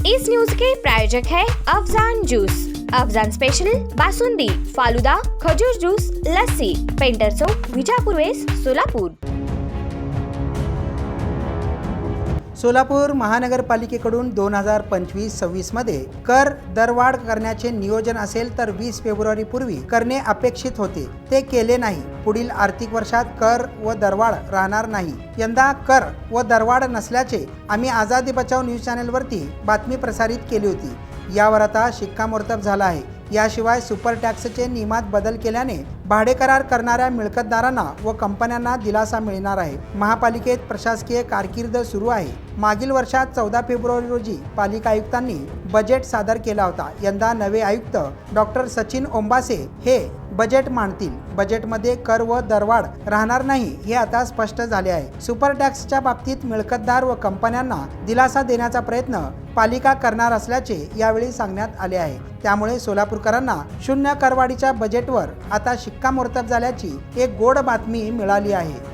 इस news के प्रायोजक है Afzan juice. Afzan special basundi, falooda, खजूर जूस, लस्सी, पेंटर चौक, विजापूर वेस्ट, सोलापूर। सोलापूर महानगरपालिकेकडून 2025-26 मध्ये कर दरवाढ करण्याचे नियोजन असेल तर 20 फेब्रुवारी पूर्वी करणे अपेक्षित होते, ते केले नाही। पुढील आर्थिक वर्षात कर व दरवाढ राहणार नाही। यंदा कर व दरवाढ नसल्याचे आम्ही आझादी बचाव न्यूज चॅनलवरती बातमी प्रसारित केली होती। यावर आता शिक्कामोर्तब झाला आहे। याशिवाय सुपर टॅक्सचे नियमात बदल केल्याने भाडे करार करणाऱ्या मिळकतदारांना व कंपन्यांना दिलासा मिळणार आहे। महापालिकेत प्रशासकीय कारकीर्द सुरू आहे। मागील वर्षात 14 फेब्रुवारी रोजी पालिका आयुक्तांनी बजेट सादर केला होता। यंदा नवे आयुक्त डॉक्टर सचिन ओंबासे हे बजेट मांडतील। बजेटमध्ये कर व दरवाढ राहणार नाही हे आता स्पष्ट झाले आहे। सुपर टॅक्सच्या बाबतीत मिळकतदार व कंपन्यांना दिलासा देण्याचा प्रयत्न पालिका करणार असल्याचे यावेळी सांगण्यात आले आहे। त्यामुळे सोलापूरकरांना शून्य करवाढीच्या बजेटवर आता शिक्कामोर्तब झाल्याची एक गोड बातमी मिळाली आहे।